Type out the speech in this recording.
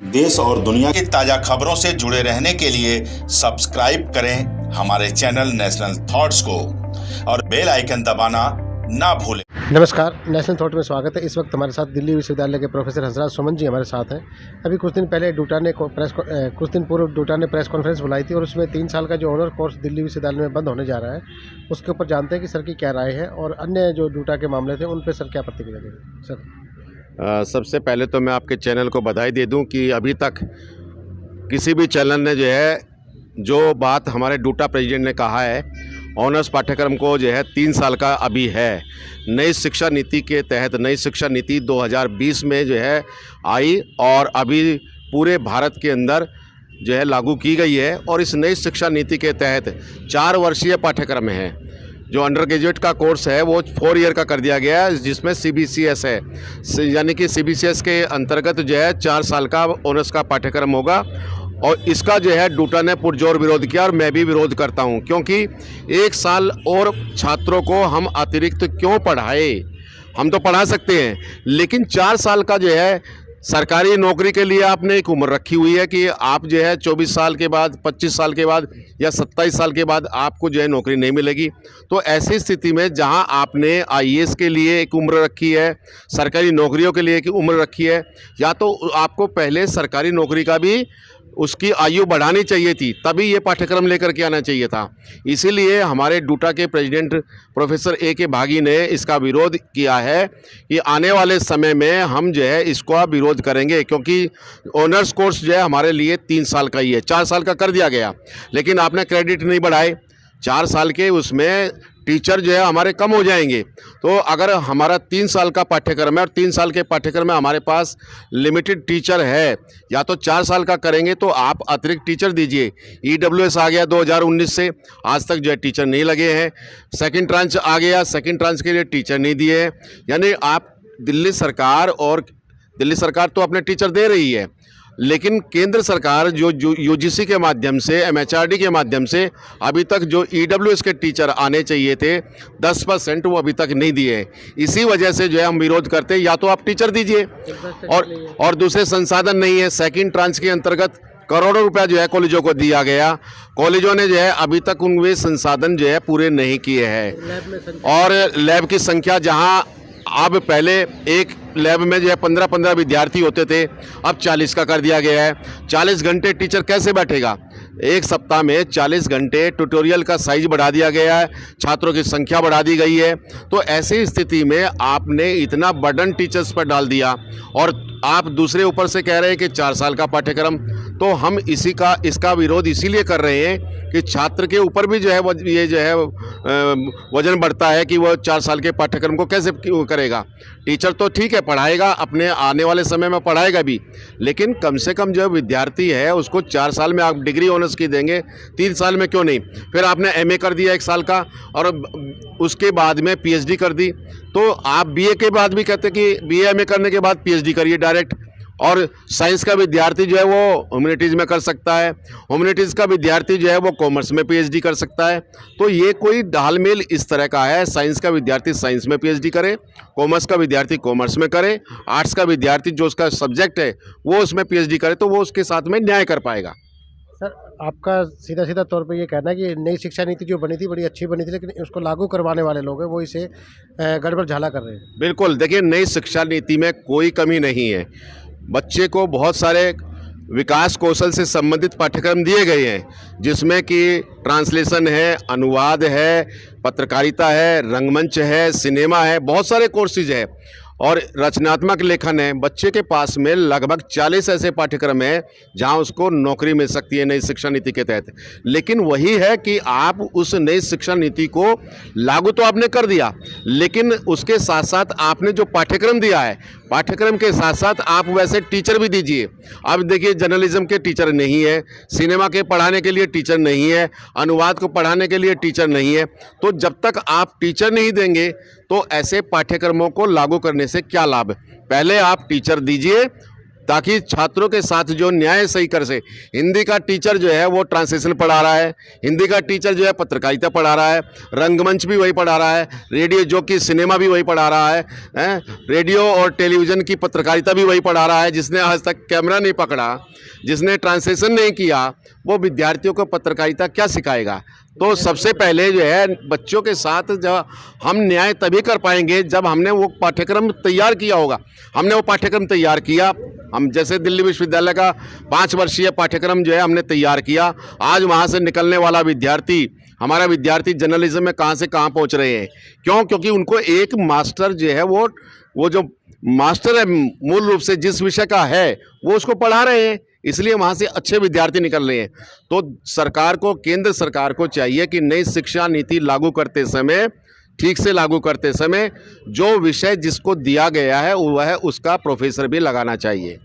देश और दुनिया की ताजा खबरों से जुड़े रहने के लिए सब्सक्राइब करें हमारे चैनल नेशनल थॉट्स को और बेल आइकन दबाना ना भूलें। नमस्कार, नेशनल थॉट में स्वागत है। इस वक्त हमारे साथ दिल्ली विश्वविद्यालय के प्रोफेसर हंसराज सुमन जी हमारे साथ हैं। अभी कुछ दिन पूर्व डूटा ने प्रेस कॉन्फ्रेंस बुलाई थी और उसमें 3 साल का जो ऑनर कोर्स दिल्ली विश्वविद्यालय में बंद होने जा रहा है, उसके ऊपर जानते हैं कि सर की क्या राय है और अन्य जो डूटा के मामले थे उन पर सर क्या प्रतिक्रिया देंगे। सर, सबसे पहले तो मैं आपके चैनल को बधाई दे दूं कि अभी तक किसी भी चैनल ने जो बात हमारे डूटा प्रेसिडेंट ने कहा है, ऑनर्स पाठ्यक्रम को 3 साल का अभी है। नई शिक्षा नीति के तहत नई शिक्षा नीति 2020 में आई और अभी पूरे भारत के अंदर लागू की गई है। और इस नई शिक्षा नीति के तहत 4 वर्षीय पाठ्यक्रम है। जो अंडर ग्रेजुएट का कोर्स है वो 4 ईयर का कर दिया गया है, जिसमें CBCS है, यानी कि CBCS के अंतर्गत 4 साल का ऑनर्स का पाठ्यक्रम होगा। और इसका डूटा ने पुरजोर विरोध किया और मैं भी विरोध करता हूं, क्योंकि 1 साल और छात्रों को हम अतिरिक्त क्यों पढ़ाए। हम तो पढ़ा सकते हैं, लेकिन 4 साल का सरकारी नौकरी के लिए आपने एक उम्र रखी हुई है कि आप 24 साल के बाद, 25 साल के बाद या 27 साल के बाद आपको नौकरी नहीं मिलेगी। तो ऐसी स्थिति में जहां आपने IAS के लिए एक उम्र रखी है, सरकारी नौकरियों के लिए एक उम्र रखी है, या तो आपको पहले सरकारी नौकरी का भी उसकी आयु बढ़ानी चाहिए थी, तभी ये पाठ्यक्रम लेकर के आना चाहिए था। इसीलिए हमारे डूटा के प्रेसिडेंट प्रोफेसर AK भागी ने इसका विरोध किया है कि आने वाले समय में हम इसका विरोध करेंगे, क्योंकि ऑनर्स कोर्स हमारे लिए 3 साल का ही है। 4 साल का कर दिया गया, लेकिन आपने क्रेडिट नहीं बढ़ाए। 4 साल के उसमें टीचर हमारे कम हो जाएंगे। तो अगर हमारा 3 साल का पाठ्यक्रम है और 3 साल के पाठ्यक्रम में हमारे पास लिमिटेड टीचर है, या तो 4 साल का करेंगे तो आप अतिरिक्त टीचर दीजिए। EWS आ गया 2019 से, आज तक टीचर नहीं लगे हैं। सेकंड ट्रांच आ गया, सेकंड ट्रांच के लिए टीचर नहीं दिए हैं। यानी आप दिल्ली सरकार तो अपने टीचर दे रही है, लेकिन केंद्र सरकार जो UGC के माध्यम से, MHRD के माध्यम से अभी तक जो EWS के टीचर आने चाहिए थे 10% वो अभी तक नहीं दिए। इसी वजह से हम विरोध करते हैं, या तो आप टीचर दीजिए और दूसरे संसाधन नहीं है। सेकंड ट्रांच के अंतर्गत करोड़ों रुपया कॉलेजों को दिया गया। कॉलेजों ने अभी तक उनके संसाधन पूरे नहीं किए हैं। और लैब की संख्या जहां अब पहले एक लैब में 15-15 विद्यार्थी होते थे, अब 40 का कर दिया गया है। 40 घंटे टीचर कैसे बैठेगा? एक सप्ताह में 40 घंटे ट्यूटोरियल का साइज बढ़ा दिया गया है, छात्रों की संख्या बढ़ा दी गई है। तो ऐसी स्थिति में आपने इतना बर्डन टीचर्स पर डाल दिया और आप दूसरे ऊपर से कह रहे हैं कि 4 साल का पाठ्यक्रम। तो हम इसका विरोध इसीलिए कर रहे हैं कि छात्र के ऊपर भी वजन बढ़ता है कि वह 4 साल के पाठ्यक्रम को कैसे करेगा। टीचर तो ठीक है, पढ़ाएगा, अपने आने वाले समय में पढ़ाएगा भी, लेकिन कम से कम जो विद्यार्थी है उसको 4 साल में आप डिग्री ऑनर्स की देंगे, 3 साल में क्यों नहीं? फिर आपने MA कर दिया 1 साल का और उसके बाद में PhD कर दी। तो आप BA के बाद भी कहते कि BA MA करने के बाद PhD करिए डायरेक्ट। और साइंस का विद्यार्थी वो ह्यूमैनिटीज़ में कर सकता है, ह्यूमैनिटीज़ का विद्यार्थी वो कॉमर्स में PhD कर सकता है। तो ये कोई ढालमेल इस तरह का है, साइंस का विद्यार्थी साइंस में PhD करे, कॉमर्स का विद्यार्थी कॉमर्स में करे, आर्ट्स का विद्यार्थी जो उसका सब्जेक्ट है वो उसमें PhD करे, तो वो उसके साथ में न्याय कर पाएगा। सर, आपका सीधा तौर पे ये कहना है कि नई शिक्षा नीति जो बनी थी बड़ी अच्छी बनी थी, लेकिन उसको लागू करवाने वाले लोग हैं वो इसे गड़बड़ झाला कर रहे हैं। बिल्कुल, देखिए, नई शिक्षा नीति में कोई कमी नहीं है। बच्चे को बहुत सारे विकास कौशल से संबंधित पाठ्यक्रम दिए गए हैं, जिसमें कि ट्रांसलेशन है, अनुवाद है, पत्रकारिता है, रंगमंच है, सिनेमा है, बहुत सारे कोर्सेज है और रचनात्मक लेखन है। बच्चे के पास में लगभग 40 ऐसे पाठ्यक्रम हैं जहां उसको नौकरी मिल सकती है नई शिक्षा नीति के तहत। लेकिन वही है कि आप उस नई शिक्षा नीति को लागू तो आपने कर दिया, लेकिन उसके साथ साथ आपने जो पाठ्यक्रम दिया है, पाठ्यक्रम के साथ साथ आप वैसे टीचर भी दीजिए। अब देखिए, जर्नलिज्म के टीचर नहीं है, सिनेमा के पढ़ाने के लिए टीचर नहीं है, अनुवाद को पढ़ाने के लिए टीचर नहीं है। तो जब तक आप टीचर नहीं देंगे तो ऐसे पाठ्यक्रमों को लागू करने से क्या लाभ? पहले आप टीचर दीजिए ताकि छात्रों के साथ जो न्याय सही कर से। हिंदी का टीचर जो है वो ट्रांसलेशन पढ़ा रहा है, हिंदी का टीचर जो है पत्रकारिता पढ़ा रहा है, रंगमंच भी वही पढ़ा रहा है, रेडियो जो कि सिनेमा भी वही पढ़ा रहा है, रेडियो और टेलीविज़न की पत्रकारिता भी वही पढ़ा रहा है। जिसने आज तक कैमरा नहीं पकड़ा, जिसने ट्रांसलेशन नहीं किया, वो विद्यार्थियों को पत्रकारिता क्या सिखाएगा। तो सबसे पहले जो है बच्चों के साथ जब हम न्याय तभी कर पाएंगे जब हमने वो पाठ्यक्रम तैयार किया होगा। हमने वो पाठ्यक्रम तैयार किया, हम जैसे दिल्ली विश्वविद्यालय का 5 वर्षीय पाठ्यक्रम जो है हमने तैयार किया। आज वहाँ से निकलने वाला विद्यार्थी, हमारा विद्यार्थी जर्नलिज्म में कहाँ से कहाँ पहुँच रहे हैं। क्यों? क्योंकि उनको एक मास्टर जो है वो जो मास्टर है मूल रूप से जिस विषय का है वो उसको पढ़ा रहे हैं, इसलिए वहाँ से अच्छे विद्यार्थी निकल रहे हैं। तो सरकार को, केंद्र सरकार को चाहिए कि नई शिक्षा नीति लागू करते समय, ठीक से लागू करते समय जो विषय जिसको दिया गया है वह उसका प्रोफेसर भी लगाना चाहिए।